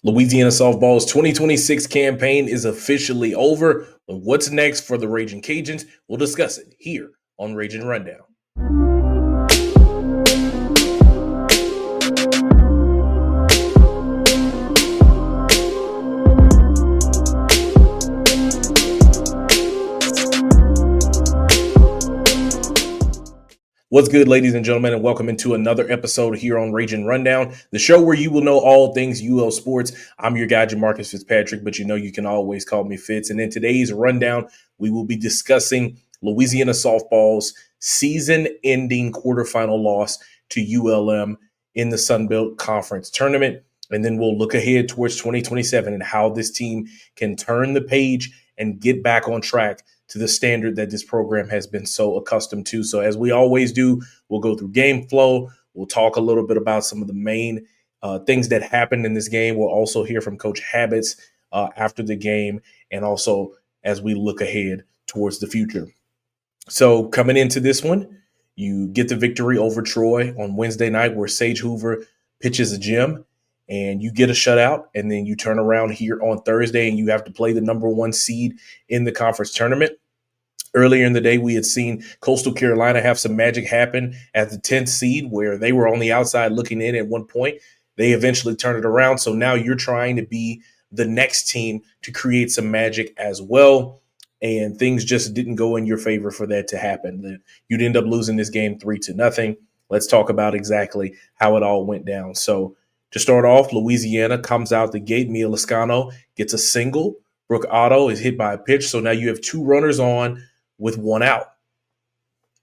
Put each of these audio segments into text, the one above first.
Louisiana softball's 2026 campaign is officially over. But what's next for the Ragin Cajuns? We'll discuss it here on Ragin Rundown. What's good, ladies and gentlemen, and welcome into another episode here on Ragin Rundown, the show where you will know all things UL sports. I'm your guy, Jamarcus Fitzpatrick, but you know you can always call me Fitz. And in today's rundown, we will be discussing Louisiana softball's season-ending quarterfinal loss to ULM in the Sun Belt Conference tournament. And then we'll look ahead towards 2027 and how this team can turn the page and get back on track to the standard that this program has been so accustomed to. So as we always do, we'll go through game flow. We'll talk a little bit about some of the main things that happened in this game. We'll also hear from Coach Habits after the game, and also as we look ahead towards the future. So coming into this one, you get the victory over Troy on Wednesday night where Sage Hoover pitches a gem, and you get a shutout, and then you turn around here on Thursday and you have to play the number one seed in the conference tournament. Earlier in the day, we had seen Coastal Carolina have some magic happen at the 10th seed where they were on the outside looking in at one point. They eventually turned it around. So now you're trying to be the next team to create some magic as well. And things just didn't go in your favor for that to happen. You'd end up losing this game 3-0. Let's talk about exactly how it all went down. So to start off, Louisiana comes out the gate. Mia Lascano gets a single. Brooke Otto is hit by a pitch. So now you have two runners on with one out.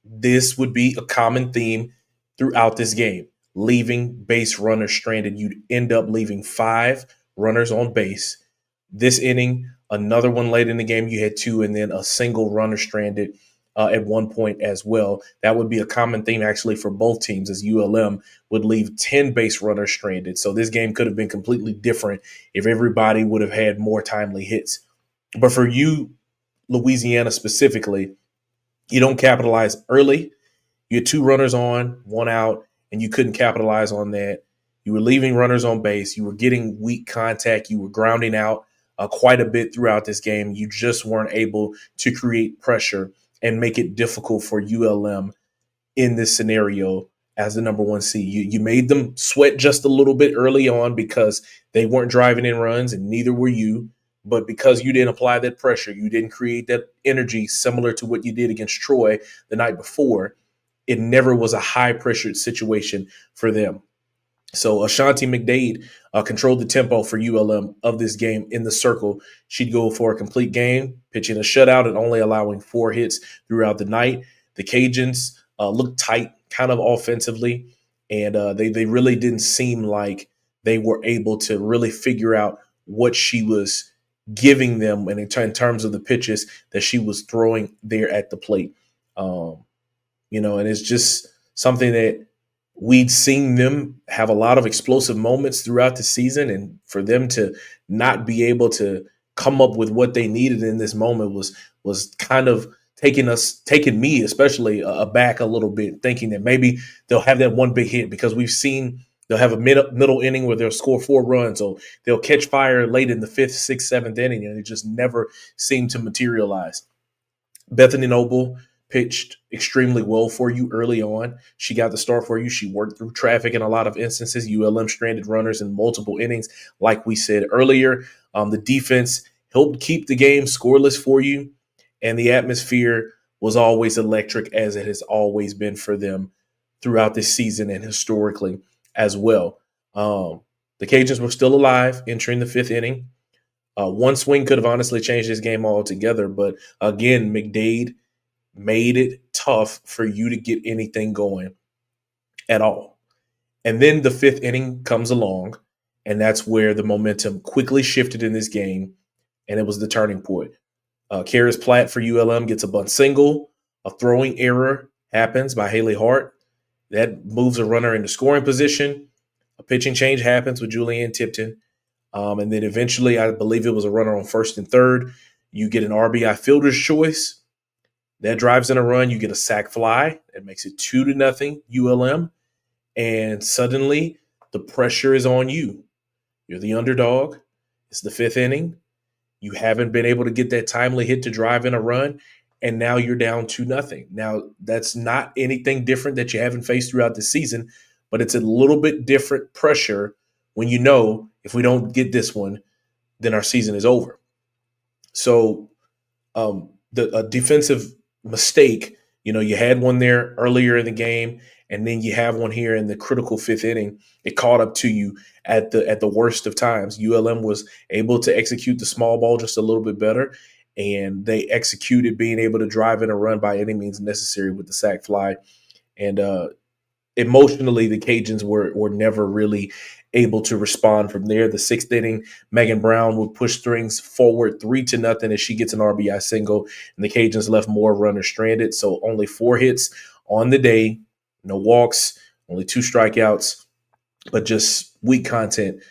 This would be a common theme throughout this game. Leaving base runners stranded. You'd end up leaving 5 runners on base. This inning, another one late in the game, you had 2, and then a single runner stranded at one point as well. That would be a common theme actually for both teams, as ULM would leave 10 base runners stranded. So this game could have been completely different if everybody would have had more timely hits. But for you, Louisiana specifically, you don't capitalize early. You had 2 runners on, 1 out, and you couldn't capitalize on that. You were leaving runners on base. You were getting weak contact. You were grounding out quite a bit throughout this game. You just weren't able to create pressure and make it difficult for ULM in this scenario as the number one seed. You made them sweat just a little bit early on because they weren't driving in runs, and neither were you. But because you didn't apply that pressure, you didn't create that energy similar to what you did against Troy the night before, it never was a high-pressured situation for them. So Ashanti McDade controlled the tempo for ULM of this game in the circle. She'd go for a complete game, pitching a shutout and only allowing 4 hits throughout the night. The Cajuns looked tight kind of offensively, and they really didn't seem like they were able to really figure out what she was giving them and in terms of the pitches that she was throwing there at the plate. And it's just something that we'd seen them have a lot of explosive moments throughout the season, and for them to not be able to come up with what they needed in this moment was kind of taking me especially aback a little bit, thinking that maybe they'll have that one big hit, because we've seen they'll have a middle inning where they'll score 4 runs, or they'll catch fire late in the 5th, 6th, 7th inning, and it just never seemed to materialize. Bethany Noble pitched extremely well for you early on. She got the start for you. She worked through traffic in a lot of instances. ULM stranded runners in multiple innings, like we said earlier. The defense helped keep the game scoreless for you, and the atmosphere was always electric, as it has always been for them throughout this season and historically as well. The Cajuns were still alive entering the 5th inning. One swing could have honestly changed this game altogether, but again, McDade made it tough for you to get anything going at all. And then the 5th inning comes along, and that's where the momentum quickly shifted in this game, and it was the turning point. Karis Platt for ULM gets a bunt single. A throwing error happens by Haley Hart. That moves a runner into scoring position. A pitching change happens with Julianne Tipton. And then eventually, I believe it was a runner on 1st and 3rd. You get an RBI fielder's choice. That drives in a run. You get a sac fly. That makes it 2-0 ULM. And suddenly, the pressure is on you. You're the underdog. It's the fifth inning. You haven't been able to get that timely hit to drive in a run, and now you're down 2-0. Now, that's not anything different that you haven't faced throughout the season, but it's a little bit different pressure when you know if we don't get this one, then our season is over. So the defensive mistake, you had one there earlier in the game, and then you have one here in the critical fifth inning. It caught up to you at the worst of times. ULM was able to execute the small ball just a little bit better, and they executed being able to drive in a run by any means necessary with the sac fly. And emotionally, the Cajuns were never really able to respond from there. The sixth inning, Megan Brown would push things forward 3-0 as she gets an RBI single, and the Cajuns left more runners stranded. So only 4 hits on the day, no walks, only 2 strikeouts, but just weak contact,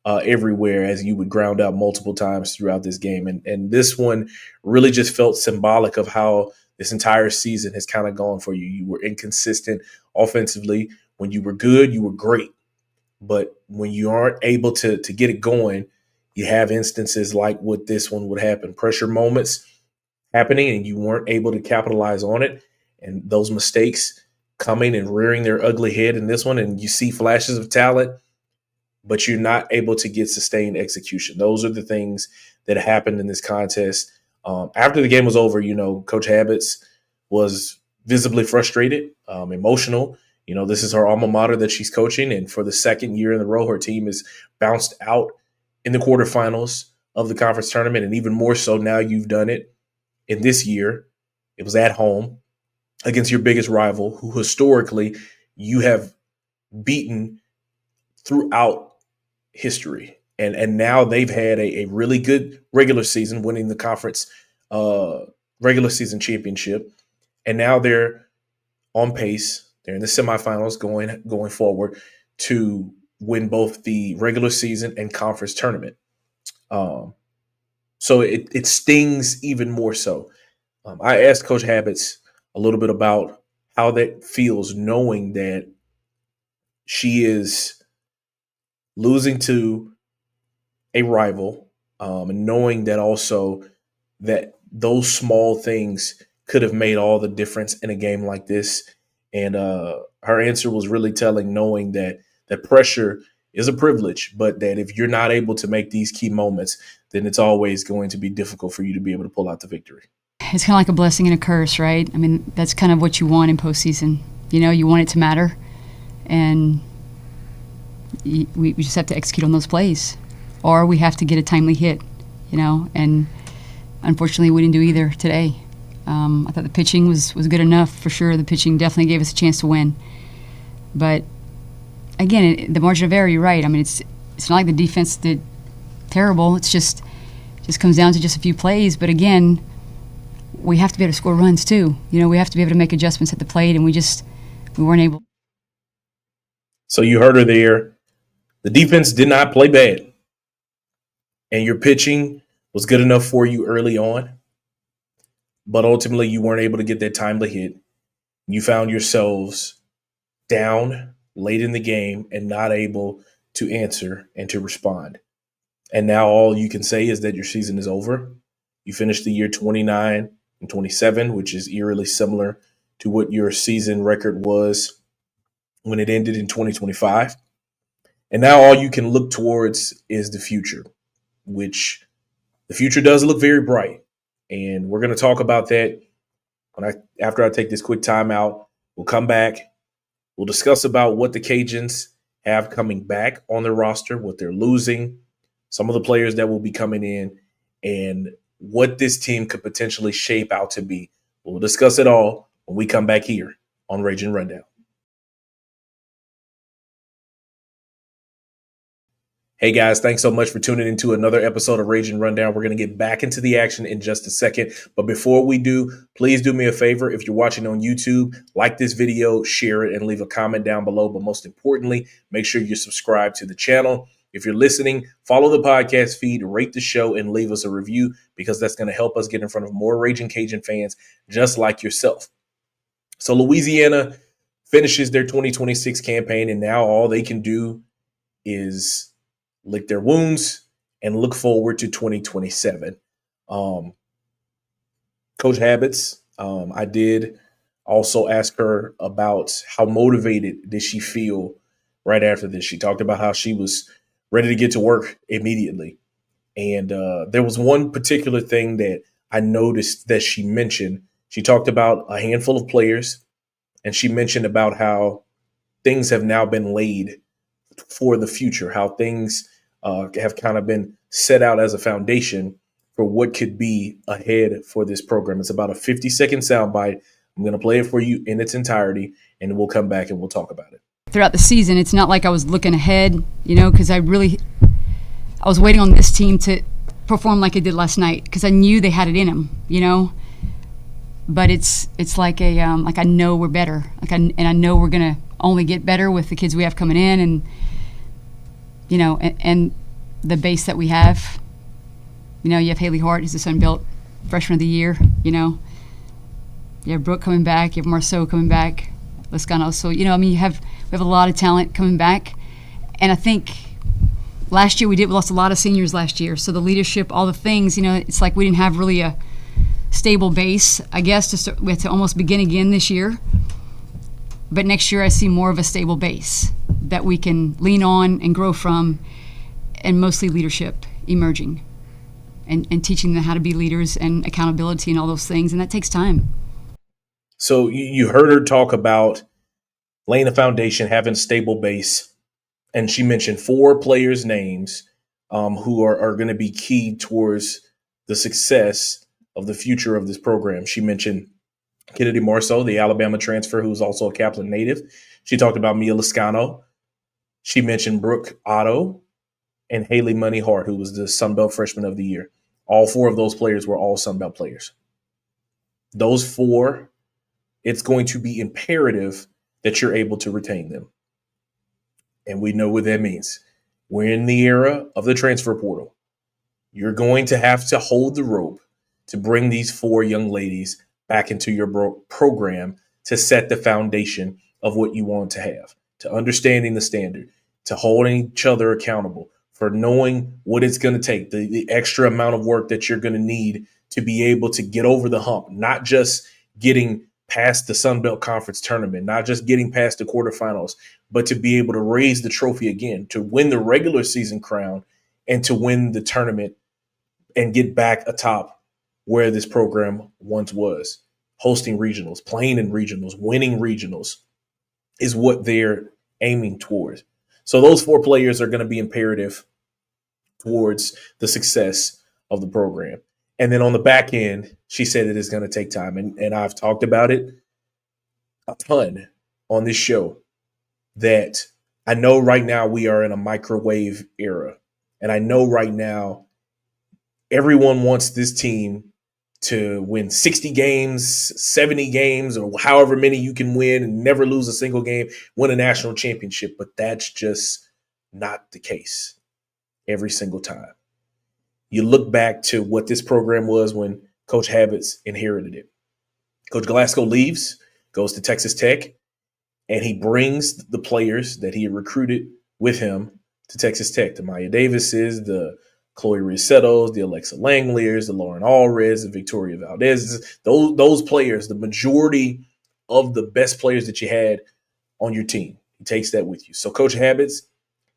everywhere as you would ground out multiple times throughout this game. And this one really just felt symbolic of how this entire season has kind of gone for you. You were inconsistent offensively. When you were good, you were great. But when you aren't able to get it going, you have instances like what this one would happen. Pressure moments happening and you weren't able to capitalize on it. And those mistakes coming and rearing their ugly head in this one. And you see flashes of talent, but you're not able to get sustained execution. Those are the things that happened in this contest. After the game was over, Coach Habits was visibly frustrated, emotional. This is her alma mater that she's coaching, and for the second year in a row, her team is bounced out in the quarterfinals of the conference tournament, and even more so now you've done it in this year. It was at home against your biggest rival, who historically you have beaten throughout history. And now they've had a really good regular season, winning the conference regular season championship. And now they're on pace. They're in the semifinals going forward to win both the regular season and conference tournament. So it stings even more so. I asked Coach Habits a little bit about how that feels, knowing that she is losing to a rival, and knowing that also that those small things could have made all the difference in a game like this. And her answer was really telling, knowing that pressure is a privilege, but that if you're not able to make these key moments, then it's always going to be difficult for you to be able to pull out the victory. It's kind of like a blessing and a curse, right? I mean, that's kind of what you want in postseason. You want it to matter, and we just have to execute on those plays, or we have to get a timely hit, and unfortunately we didn't do either today. I thought the pitching was good enough for sure. The pitching definitely gave us a chance to win, but again, the margin of error, you're right. I mean, it's not like the defense did terrible. It's just comes down to just a few plays, but again, we have to be able to score runs too. We have to be able to make adjustments at the plate, and we weren't able. So you heard her there. The defense did not play bad, and your pitching was good enough for you early on, but ultimately you weren't able to get that timely hit. You found yourselves down late in the game and not able to answer and to respond. And now all you can say is that your season is over. You finished the year 29-27, which is eerily similar to what your season record was when it ended in 2025. And now all you can look towards is the future, which the future does look very bright. And we're going to talk about that after I take this quick timeout. We'll come back. We'll discuss about what the Cajuns have coming back on their roster, what they're losing, some of the players that will be coming in, and what this team could potentially shape out to be. We'll discuss it all when we come back here on Ragin Rundown. Hey guys, thanks so much for tuning into another episode of Ragin Rundown. We're going to get back into the action in just a second. But before we do, please do me a favor. If you're watching on YouTube, like this video, share it, and leave a comment down below. But most importantly, make sure you're subscribed to the channel. If you're listening, follow the podcast feed, rate the show, and leave us a review, because that's going to help us get in front of more Ragin Cajun fans just like yourself. So Louisiana finishes their 2026 campaign, and now all they can do is lick their wounds and look forward to 2027. Um, Coach Habits, I did also ask her about how motivated did she feel right after this. She talked about how she was ready to get to work immediately. And there was one particular thing that I noticed that she mentioned. She talked about a handful of players, and she mentioned about how things have now been laid for the future, how things have kind of been set out as a foundation for what could be ahead for this program. It's about a 50-second soundbite. I'm going to play it for you in its entirety, and we'll come back and we'll talk about it. Throughout the season, it's not like I was looking ahead, because I was waiting on this team to perform like it did last night because I knew they had it in them, But it's like like I know we're better, and I know we're gonna only get better with the kids we have coming in, and and the base that we have. You have Haley Hart, who's the Sunbelt Freshman of the Year. You have Brooke coming back, you have Marceau coming back, Lascano. So we have a lot of talent coming back, and I think last year we lost a lot of seniors last year. So the leadership, all the things, it's like we didn't have really a stable base, I guess. We had to almost begin again this year. But next year I see more of a stable base that we can lean on and grow from, and mostly leadership emerging and teaching them how to be leaders and accountability and all those things. And that takes time. So you heard her talk about laying a foundation, having a stable base. And she mentioned 4 players' names who are going to be key towards the success of the future of this program. She mentioned Kennedy Marceau, the Alabama transfer, who's also a Kaplan native. She talked about Mia Lascano. She mentioned Brooke Otto and Haley Money Hart, who was the Sunbelt Freshman of the Year. All 4 of those players were all Sunbelt players. Those 4, it's going to be imperative that you're able to retain them. And we know what that means. We're in the era of the transfer portal. You're going to have to hold the rope to bring these 4 young ladies back into your program to set the foundation of what you want to have, to understanding the standard, to holding each other accountable, for knowing what it's going to take, the extra amount of work that you're going to need to be able to get over the hump, not just getting past the Sun Belt Conference tournament, not just getting past the quarterfinals, but to be able to raise the trophy again, to win the regular season crown and to win the tournament and get back atop where this program once was. Hosting regionals, playing in regionals, winning regionals is what they're aiming towards. So those 4 players are going to be imperative towards the success of the program. And then on the back end, she said it is going to take time. And I've talked about it a ton on this show, that I know right now we are in a microwave era. And I know right now everyone wants this team to win 60 games, 70 games, or however many you can win and never lose a single game, win a national championship. But that's just not the case every single time. You look back to what this program was when Coach Habits inherited it. Coach Glasgow leaves, goes to Texas Tech, and he brings the players that he had recruited with him to Texas Tech, the Maya Davises, the Chloe Risettos, the Alexa Langliers, the Lauren Alres, the Victoria Valdez. Those players, the majority of the best players that you had on your team, he takes that with you. So Coach Habits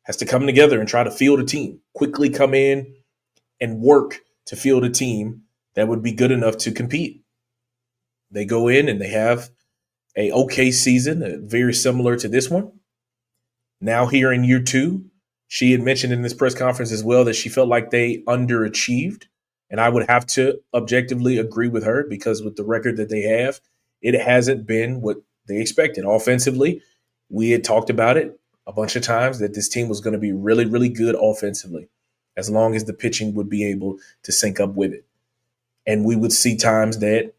has to come together and try to field a team, quickly come in and work to field a team that would be good enough to compete. They go in and they have a okay season, very similar to this one. Now here in year 2, she had mentioned in this press conference as well that she felt like they underachieved. And I would have to objectively agree with her, because with the record that they have, it hasn't been what they expected. Offensively, we had talked about it a bunch of times that this team was going to be really, really good offensively, as long as the pitching would be able to sync up with it. And we would see times that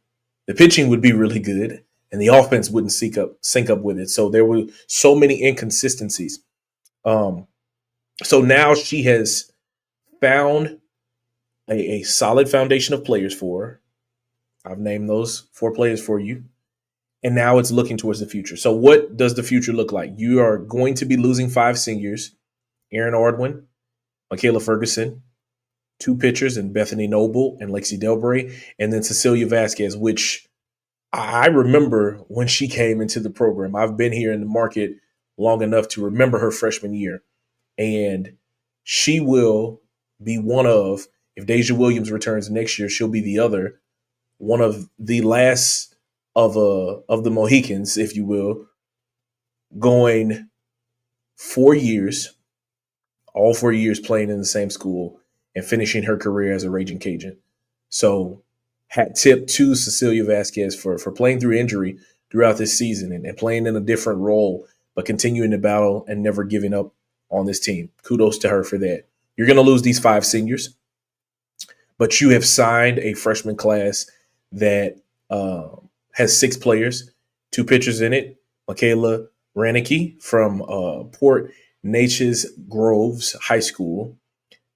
the pitching would be really good and the offense wouldn't sync up with it. So there were so many inconsistencies. So now she has found a solid foundation of players for her. I've named those 4 players for you. And now it's looking towards the future. So what does the future look like? You are going to be losing 5 seniors Aaron Ardwin, Michaela Ferguson, two pitchers in Bethany Noble and Lexi Delbray, and then Cecilia Vasquez, which I remember when she came into the program. I've been here in the market long enough to remember her freshman year. And she will be one of, if Deja Williams returns next year, she'll be the other, one of the last of the Mohicans, if you will, going 4 years, all 4 years playing in the same school and finishing her career as a Ragin Cajun. So hat tip to Cecilia Vasquez for playing through injury throughout this season and playing in a different role, but continuing to battle and never giving up on this team. Kudos to her for that. You're going to lose these 5 seniors, but you have signed a freshman class that has 6 players, 2 pitchers in it. Michaela Ranicky from Port Neches Groves High School.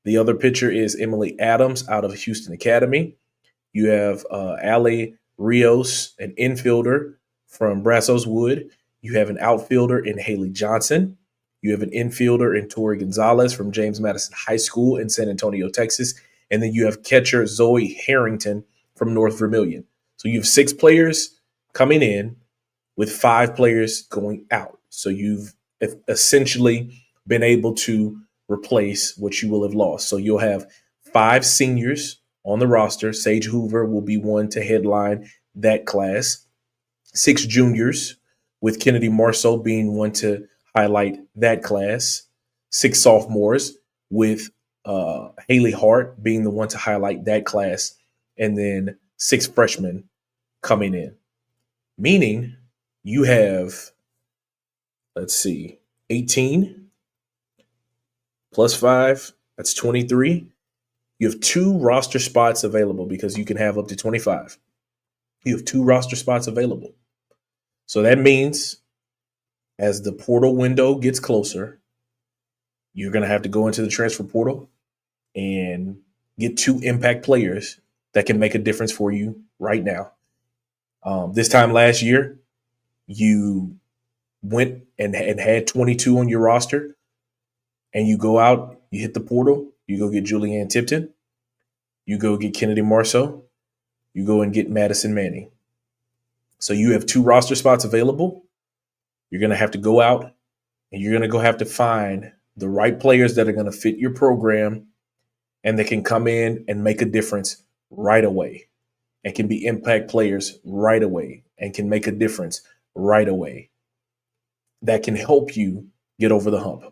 The other pitcher is Emily Adams out of Houston Academy. You have Allie Rios, an infielder from Brazos Wood. You have an outfielder in Haley Johnson. You have an infielder in Tori Gonzalez from James Madison High School in San Antonio, Texas. And then you have catcher Zoe Harrington from North Vermilion. So you have 6 players coming in with 5 players going out. So you've essentially been able to replace what you will have lost. So you'll have 5 seniors on the roster. Sage Hoover will be one to headline that class. 6 juniors, with Kennedy Marceau being one to highlight that class. 6 sophomores, with Haley Hart being the one to highlight that class. And then 6 freshmen coming in. Meaning you have, 18 plus 5, that's 23. You have 2 roster spots available because you can have up to 25. You have 2 roster spots available. So that means as the portal window gets closer, you're going to have to go into the transfer portal and get 2 impact players that can make a difference for you right now. This time last year, you went and had 22 on your roster, and you go out, you hit the portal, you go get Julianne Tipton, you go get Kennedy Marceau, you go and get Madison Manning. So you have 2 roster spots available. You're going to have to go out, and you're going to have to find the right players that are going to fit your program and that can come in and make a difference right away and can be impact players right away and can make a difference right away that can help you get over the hump.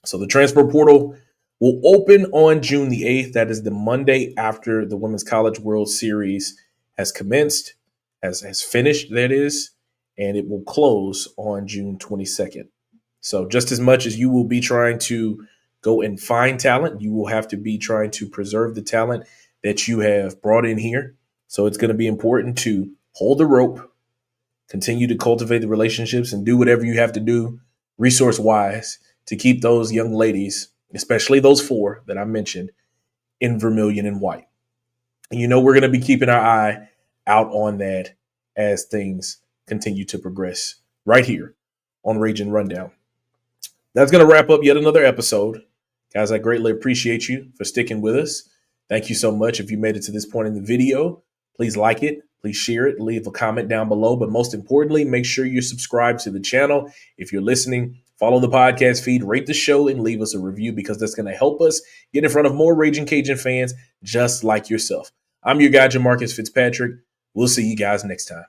So the transfer portal will open on June the 8th. That is the Monday after the Women's College World Series has commenced, has finished, that is, and it will close on June 22nd. So just as much as you will be trying to go and find talent, you will have to be trying to preserve the talent that you have brought in here. So it's going to be important to hold the rope, continue to cultivate the relationships, and do whatever you have to do resource-wise to keep those young ladies, especially those 4 that I mentioned, in vermilion and white. And we're going to be keeping our eye out on that as things continue to progress right here on Ragin Rundown. That's going to wrap up yet another episode. Guys, I greatly appreciate you for sticking with us. Thank you so much. If you made it to this point in the video, please like it, please share it, leave a comment down below. But most importantly, make sure you're subscribed to the channel. If you're listening, follow the podcast feed, rate the show, and leave us a review because that's going to help us get in front of more Ragin Cajun fans just like yourself. I'm your guy, Jamarcus Fitzpatrick. We'll see you guys next time.